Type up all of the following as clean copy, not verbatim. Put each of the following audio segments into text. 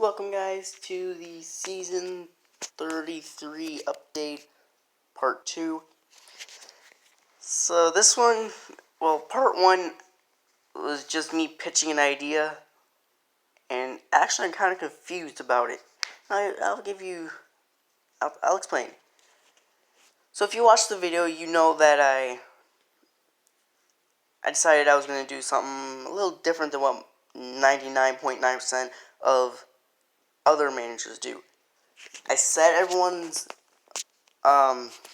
Welcome guys to the season 33 update part 2. So this one, part 1 was just me pitching an idea, and actually I'm kind of confused about it. I'll explain. So if you watched the video, you know that I decided I was going to do something a little different than what 99.9% of other managers do. I set everyone's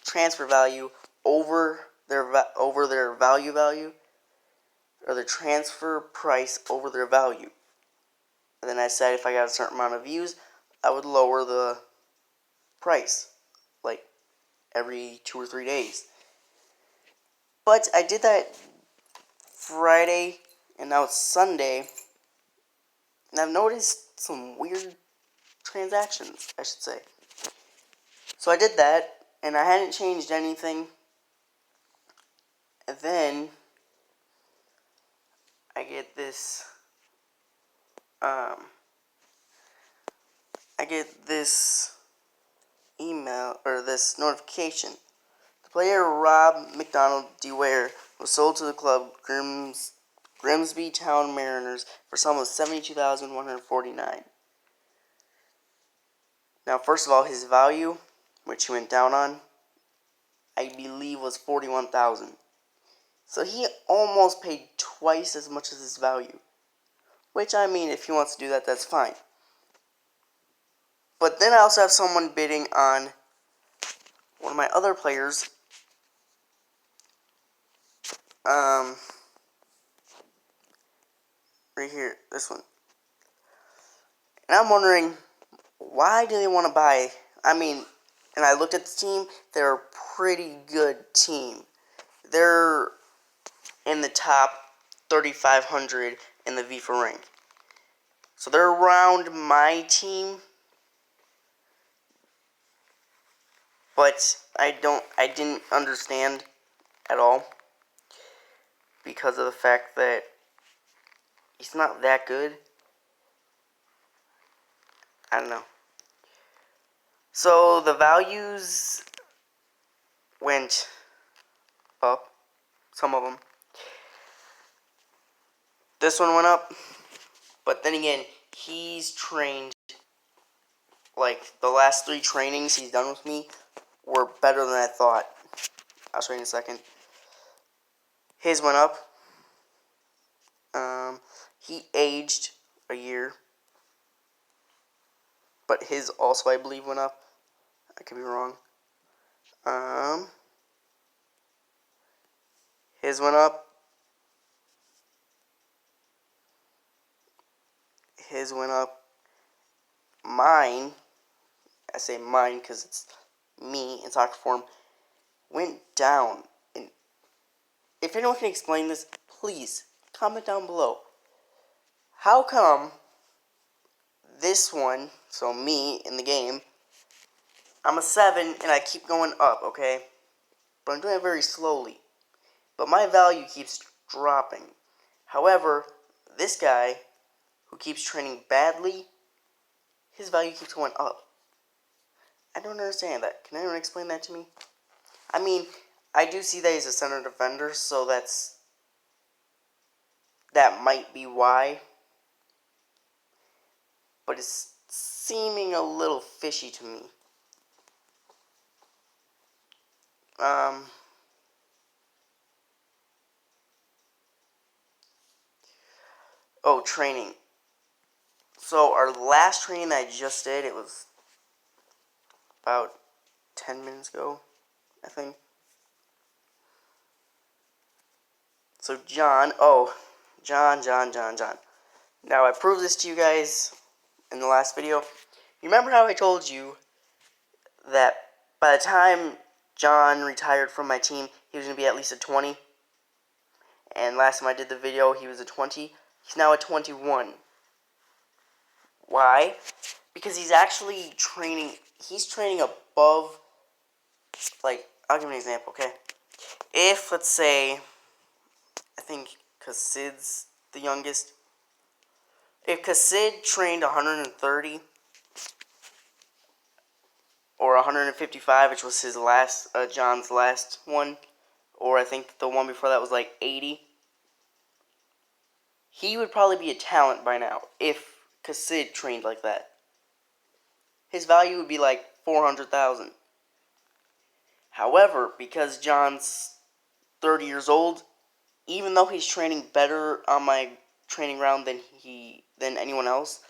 transfer value over their value, or their transfer price over their value. And then I said if I got a certain amount of views, I would lower the price, like every 2 or 3 days. But I did that Friday, and now it's Sunday, and I've noticed some weird transactions, I should say. So I did that, and I hadn't changed anything. And then I get this email, or this notification. The player Rob McDonald DeWare was sold to the club Grimsby Town Mariners for a sum of $72,149. Now, first of all, his value, which he went down on, I believe was $41,000. So he almost paid twice as much as his value. Which, I mean, if he wants to do that, that's fine. But then I also have someone bidding on one of my other players. Right here, this one. And I'm wondering, why do they want to buy? I mean, and I looked at the team, they're a pretty good team. They're in the top 3,500 in the FIFA rank. So they're around my team. But I didn't understand at all, because of the fact that he's not that good. I don't know. So the values went up, some of them. This one went up, but then again, he's trained, like, the last 3 trainings he's done with me were better than I thought. I'll show you in a second. His went up. He aged a year, but his also, I believe, went up. I could be wrong. His went up. His went up. Mine, I say mine because it's me in soccer form, went down. And if anyone can explain this, please comment down below. How come this one, so me in the game, I'm a 7 and I keep going up, okay? But I'm doing it very slowly. But my value keeps dropping. However, this guy, who keeps training badly, his value keeps going up. I don't understand that. Can anyone explain that to me? I mean, I do see that he's a center defender, so that might be why. But it's seeming a little fishy to me. Oh, training. So our last training that I just did, it was about 10 minutes ago, I think. So John. Now I proved this to you guys in the last video. You remember how I told you that by the time John retired from my team, he was going to be at least a 20? And last time I did the video, he was a 20. He's now a 21. Why? Because he's actually training. He's training above, like, I'll give you an example, okay? If, let's say, I think, because Sid's the youngest, If Kassid trained 130 or 155, which was his last, John's last one, or I think the one before that was like 80, he would probably be a talent by now if Kassid trained like that. His value would be like 400,000. However, because John's 30 years old, even though he's training better on my training ground than anyone else,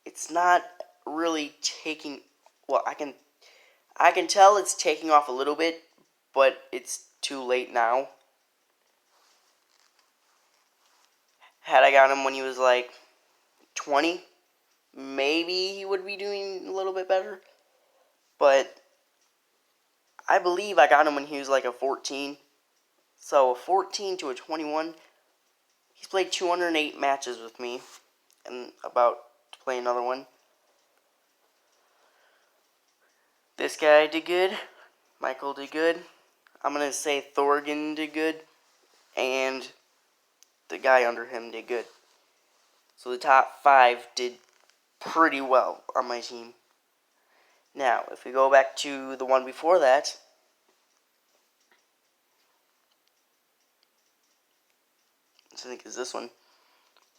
it's not really taking. Well, I can tell it's taking off a little bit, but it's too late now. Had I got him when he was like 20, maybe he would be doing a little bit better. But I believe I got him when he was like a 14. So a 14 to a 21. He's played 208 matches with me and about to play another one. This guy did good. Michael did good. I'm going to say Thorgan did good. And the guy under him did good. So the top 5 did pretty well on my team. Now, if we go back to the one before that, I think is this one.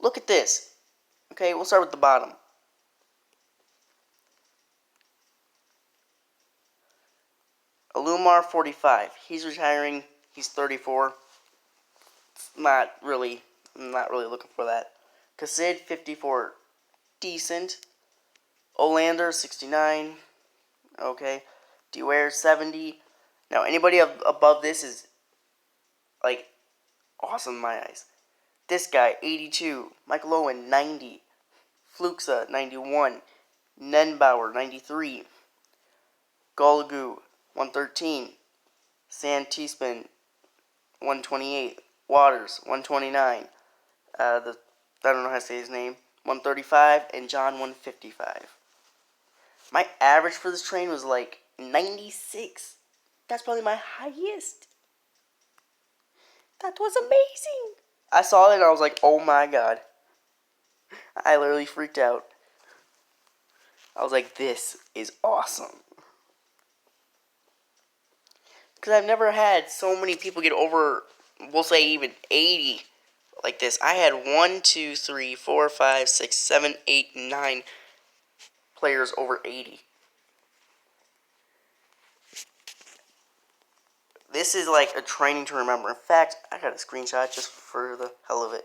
Look at this. Okay, we'll start with the bottom. Alumar 45. He's retiring. He's 34. I'm not really looking for that. Kassid 54. Decent. Olander 69. Okay. Dewar 70. Now anybody above this is like awesome in my eyes. This guy 82. Michael Owen 90. Fluxa 91. Nenbauer 93. Golagu 113. San Teespin 128. Waters 129. I don't know how to say his name. 135 and John 155. My average for this train was like 96. That's probably my highest. That was amazing. I saw it and I was like, oh my god. I literally freaked out. I was like, this is awesome. Because I've never had so many people get over, we'll say even 80 like this. I had 1, 2, 3, 4, 5, 6, 7, 8, 9 players over 80. This is like a training to remember. In fact, I got a screenshot just for the hell of it.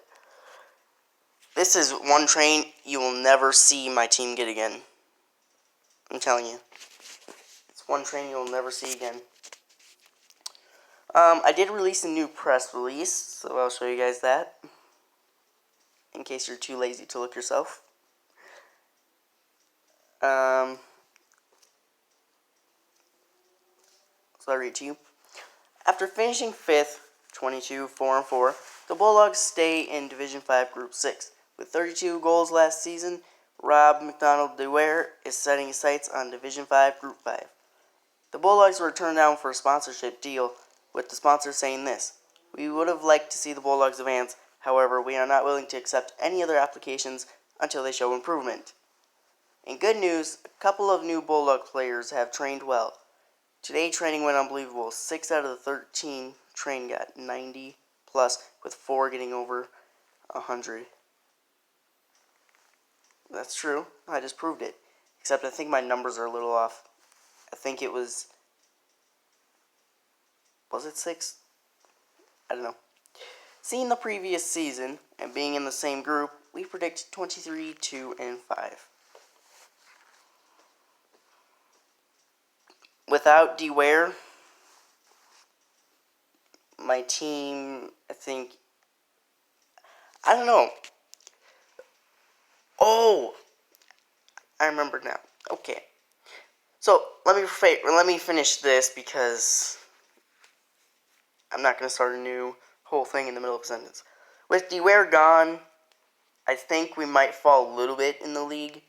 This is one train you will never see my team get again. I'm telling you. It's one train you'll never see again. I did release a new press release, so I'll show you guys that. In case you're too lazy to look yourself. So I read to you. After finishing 5th, 22-4-4, the Bulldogs stay in Division 5 Group 6. With 32 goals last season, Rob McDonald-Dewar is setting his sights on Division 5 Group 5. The Bulldogs were turned down for a sponsorship deal, with the sponsor saying this: "We would have liked to see the Bulldogs advance, however, we are not willing to accept any other applications until they show improvement." In good news, a couple of new Bulldog players have trained well. Today, training went unbelievable. 6 out of the 13 train got 90 plus, with 4 getting over 100. That's true. I just proved it. Except I think my numbers are a little off. I think it was it 6? I don't know. Seeing the previous season and being in the same group, we predict 23, 2, and 5. Without Dewar, my team, I don't know. Oh, I remember now. Okay. So, let me finish this because I'm not going to start a new whole thing in the middle of a sentence. With Dewar gone, I think we might fall a little bit in the league.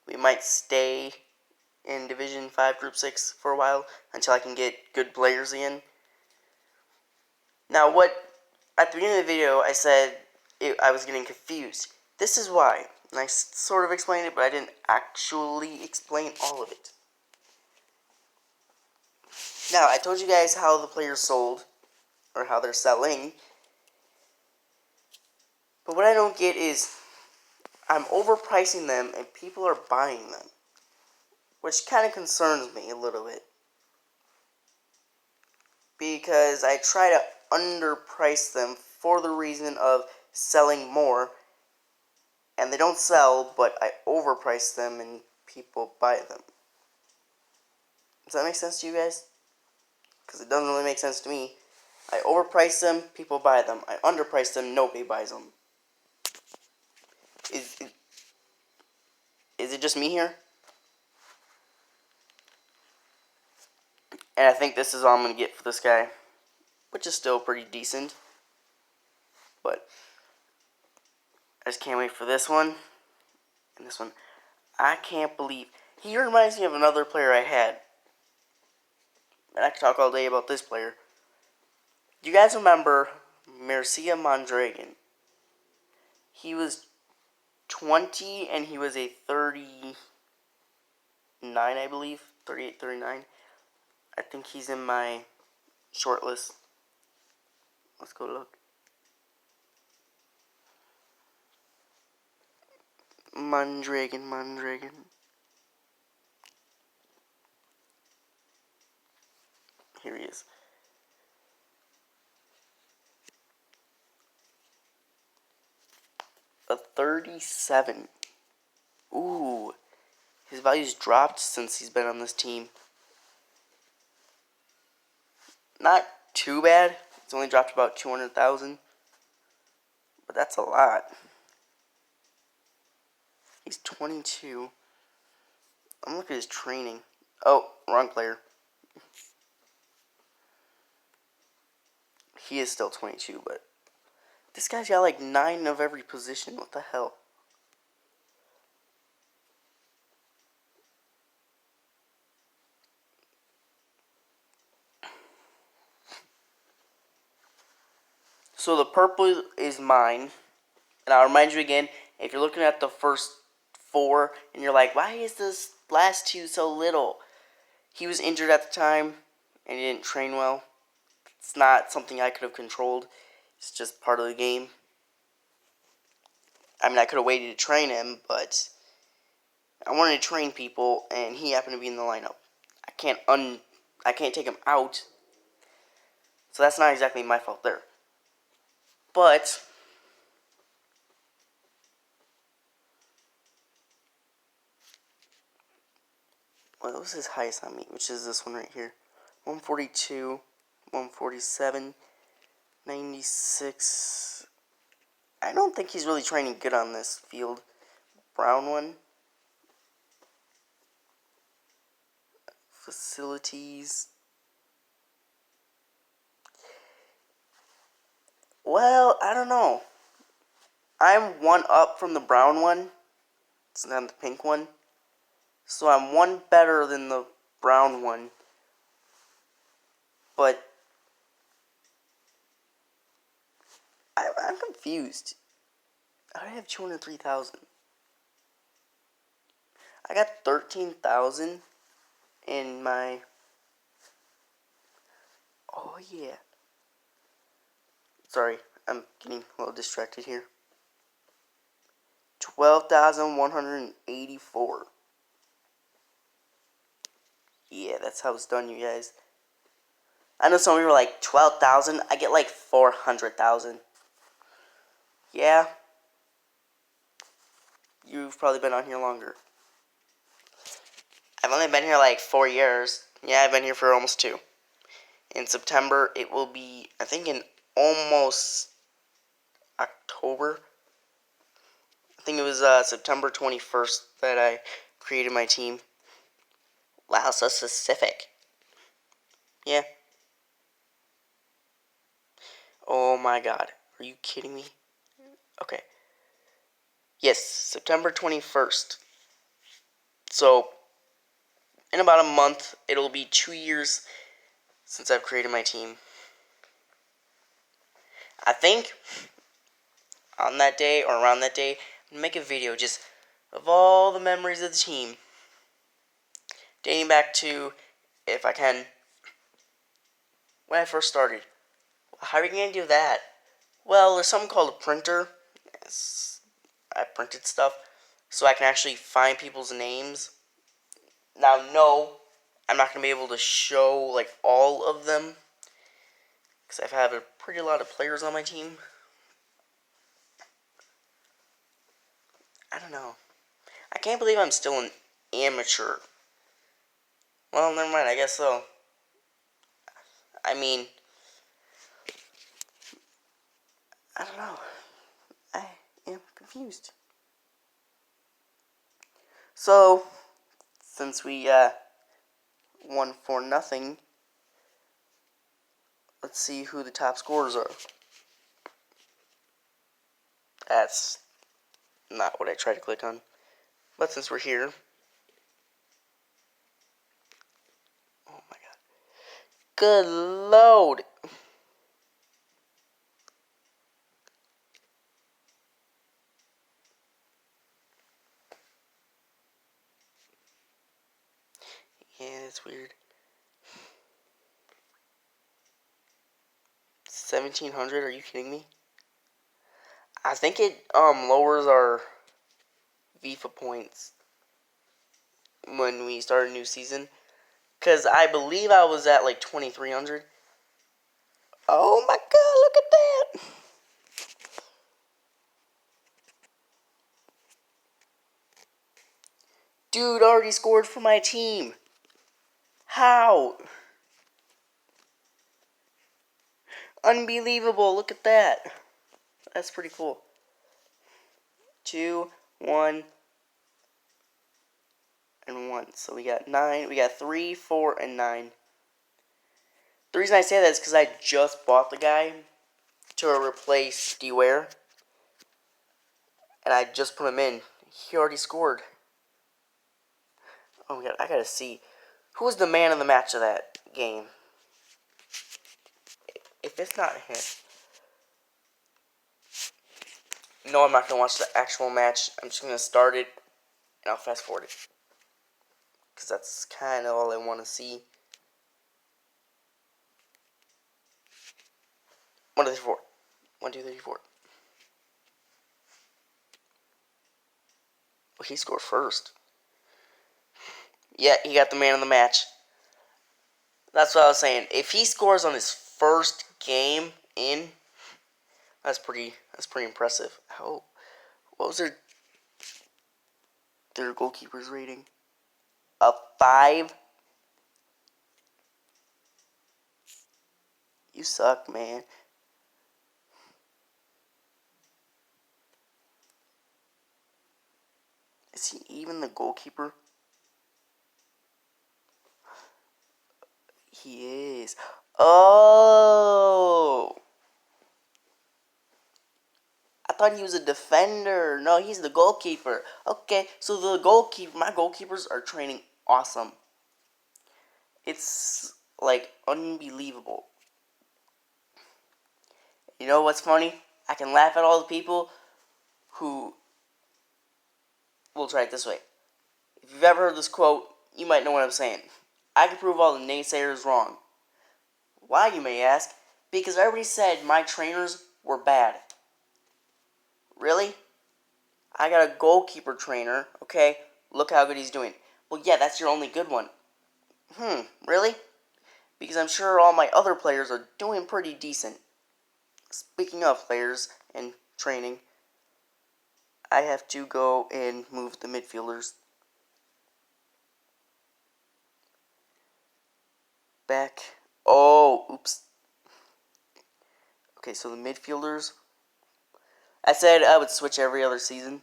We might stay in Division 5 Group 6 for a while until I can get good players in. Now, at the beginning of the video, I said I was getting confused. this is why. And I sort of explained it, but I didn't actually explain all of it. Now, I told you guys how the players sold, or how they're selling. But what I don't get is, I'm overpricing them and people are buying them. Which kind of concerns me a little bit. Because I try to underprice them for the reason of selling more. And they don't sell, but I overprice them and people buy them. Does that make sense to you guys? Because it doesn't really make sense to me. I overprice them, people buy them. I underprice them, nobody buys them. Is it just me here? And I think this is all I'm going to get for this guy. Which is still pretty decent. But I just can't wait for this one. And this one. I can't believe. He reminds me of another player I had. And I could talk all day about this player. Do you guys remember Mircea Mondragon? He was 20 and he was a 39, I believe. 38, 39. I think he's in my short list. Let's go look. Mondragon. Here he is. A 37. Ooh. His value's dropped since he's been on this team. Not too bad. It's only dropped about 200,000. But that's a lot. He's 22. I'm looking at his training. Oh, wrong player. He is still 22, but this guy's got like 9 of every position. What the hell? So the purple is mine. And I'll remind you again, if you're looking at the first 4 and you're like, why is this last 2 so little? He was injured at the time and he didn't train well. It's not something I could have controlled. It's just part of the game. I mean, I could have waited to train him, but I wanted to train people and he happened to be in the lineup. I can't take him out. So that's not exactly my fault there. But what was his highest on me? Which is this one right here. 142, 147, 96. I don't think he's really training good on this field. Brown one. Facilities. Well, I don't know. I'm 1 up from the brown one. It's not the pink one. So I'm 1 better than the brown one. But I'm confused. I have 203,000. I got 13,000 in my... Oh, yeah. Sorry, I'm getting a little distracted here. 12,184. Yeah, that's how it's done, you guys. I know some of you were like, 12,000? I get like 400,000. Yeah. You've probably been on here longer. I've only been here like 4 years. Yeah, I've been here for almost 2. In September, it will be, I think, in almost October. I think it was September 21st that I created my team. Wow, so specific. Yeah. Oh my god. Are you kidding me? Okay. Yes, September 21st. So, in about a month, it'll be 2 years since I've created my team. I think on that day or around that day, and make a video just of all the memories of the team, dating back to, if I can, when I first started. How are you going to do that? Well, there's something called a printer. I printed stuff so I can actually find people's names. Now, no, I'm not going to be able to show like all of them because I've had a pretty lot of players on my team. I don't know. I can't believe I'm still an amateur. Well, never mind, I guess so. I mean, I don't know. I am confused. So, since we won 4-0, let's see who the top scorers are. That's not what I tried to click on. But since we're here, oh my god. Good load. Yeah, it's weird. 1,700, are you kidding me? I think it lowers our FIFA points when we start a new season. Because I believe I was at like 2,300. Oh my god, look at that! Dude already scored for my team. How? Unbelievable, look at that. That's pretty cool. 2, 1, and 1. So we got 9. We got 3, 4, and 9. The reason I say that is because I just bought the guy to replace D-Ware. And I just put him in. He already scored. Oh my god, I gotta see. Who was the man of the match of that game? If it's not him. No, I'm not gonna watch the actual match. I'm just gonna start it and I'll fast forward it. Because that's kind of all I want to see. 1, 2, 3, 4. 1, 2, 3, 4. Well, he scored first. Yeah, he got the man of the match. That's what I was saying. If he scores on his first game in, that's pretty impressive. What was their goalkeeper's rating? A 5? You suck, man. Is he even the goalkeeper? He is. Oh! I thought he was a defender. No, he's the goalkeeper. Okay, so my goalkeepers are training awesome. It's like unbelievable. You know what's funny? I can laugh at all the people who, we'll try it this way. If you've ever heard this quote, you might know what I'm saying. I can prove all the naysayers wrong. Why, you may ask? Because everybody said my trainers were bad. Really? I got a goalkeeper trainer, okay? Look how good he's doing. Well, yeah, that's your only good one. Really? Because I'm sure all my other players are doing pretty decent. Speaking of players and training, I have to go and move the midfielders back. Oh, oops. Okay, so the midfielders. I said I would switch every other season.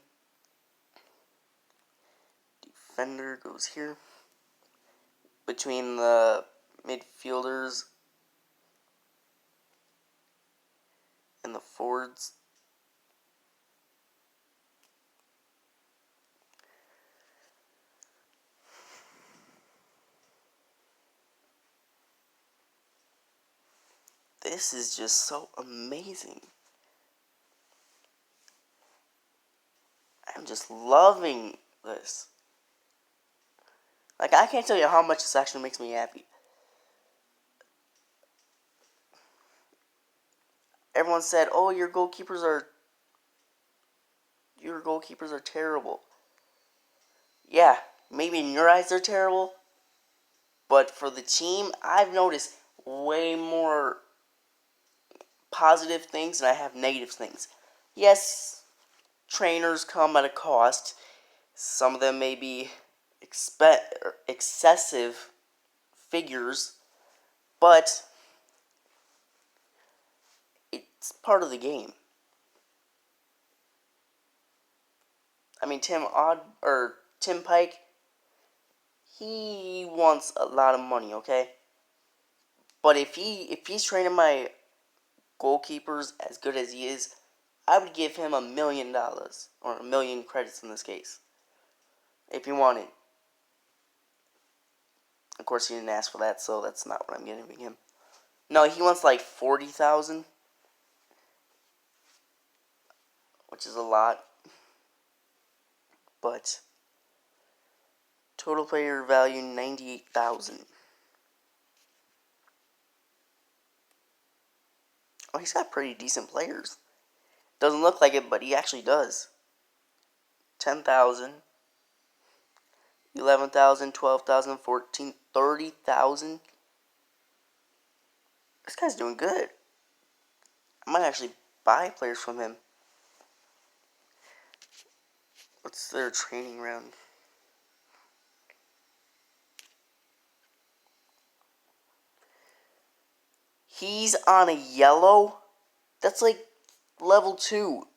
Defender goes here. Between the midfielders and the forwards. This is just so amazing. just loving this. Like, I can't tell you how much this actually makes me happy. Everyone said, "Oh, your goalkeepers are terrible." Yeah, maybe in your eyes they're terrible, but for the team, I've noticed way more positive things than I have negative things. Yes, trainers come at a cost. Some of them may be excessive figures, but it's part of the game. I mean, Tim Pike, he wants a lot of money, okay? But if he's training my goalkeepers as good as he is, I would give him $1 million, or 1,000,000 credits in this case, if he wanted. Of course, he didn't ask for that, so that's not what I'm giving him. No, he wants like 40,000, which is a lot. But total player value 98,000. Oh, he's got pretty decent players. Doesn't look like it, but he actually does. 10,000, 11,000, 12,000, 14, 30,000. This guy's doing good. I might actually buy players from him. What's their training round? He's on a yellow? That's like level 2.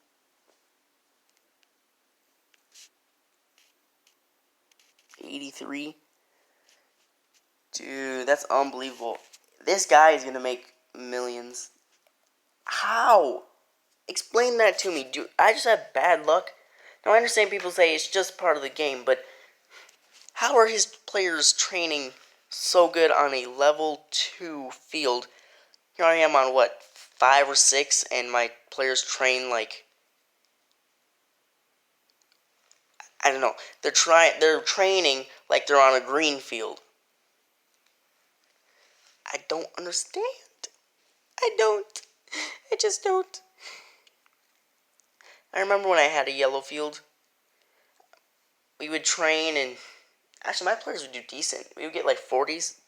$83. Dude, that's unbelievable. This guy is going to make millions. How? Explain that to me. Dude, I just have bad luck. Now, I understand people say it's just part of the game, but how are his players training so good on a level 2 field? Here I am on, what, 5 or 6, and my players train like, I don't know. They're training like they're on a green field. I don't understand. I don't. I just don't. I remember when I had a yellow field. We would train, and actually my players would do decent. We would get like 40s,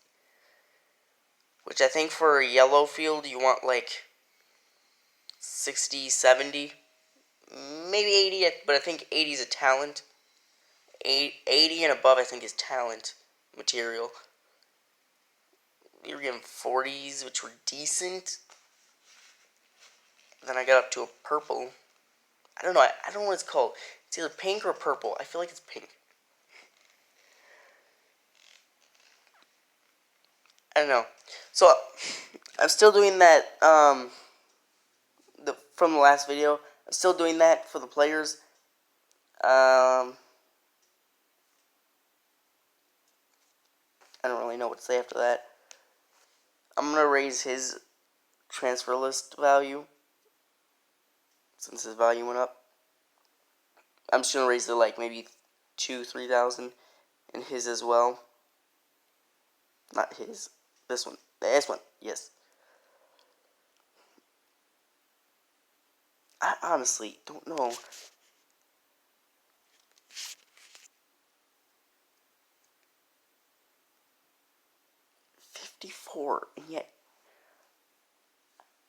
which I think for a yellow field you want like 60, 70, maybe 80, but I think 80 is a talent. 80 and above I think is talent material. We were getting 40s, which were decent. Then I got up to a purple. I don't know. I don't know what it's called. It's either pink or purple. I feel like it's pink. I don't know. So I'm still doing that. From the last video, I'm still doing that for the players. I don't really know what to say after that. I'm gonna raise his transfer list value since his value went up. I'm just gonna raise it like maybe 2,000-3,000, and his as well. Not his. This one. This one. Yes. I honestly don't know. $54, and yet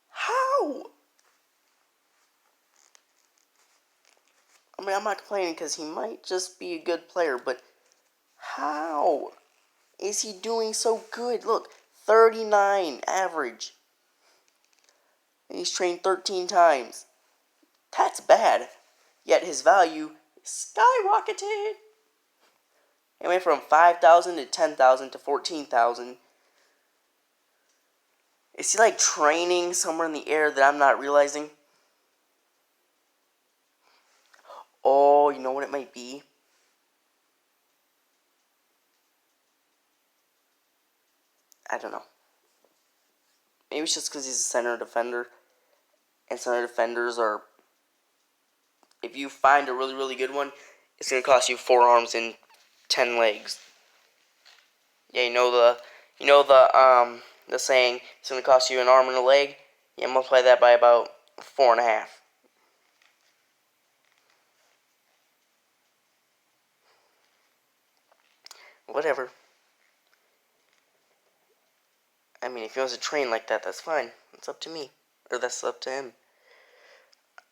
how? I mean, I'm not complaining because he might just be a good player, but how is he doing so good? Look, 39 average. And he's trained 13 times. That's bad. Yet his value skyrocketed. It went from 5,000 to 10,000 to 14,000. Is he like training somewhere in the air that I'm not realizing? Oh, you know what it might be? I don't know. Maybe it's just because he's a center defender. And center defenders are if you find a really, really good one, it's going to cost you 4 arms and 10 legs. Yeah, the saying, it's going to cost you an arm and a leg? Yeah, multiply that by about 4.5. Whatever. I mean, if he wants to train like that, that's fine. It's up to me. Or that's up to him.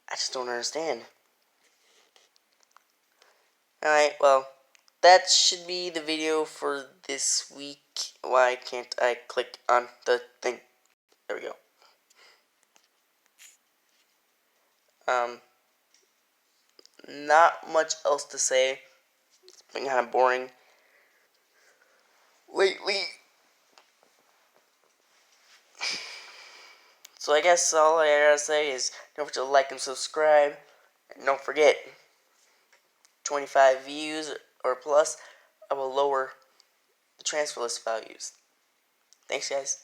I just don't understand. Alright, well, that should be the video for this week. Why can't I click on the thing? There we go. Not much else to say. It's been kind of boring lately. So I guess all I gotta say is don't forget to like and subscribe. And don't forget, 25 views or plus, I will lower the transfer list values. Thanks, guys.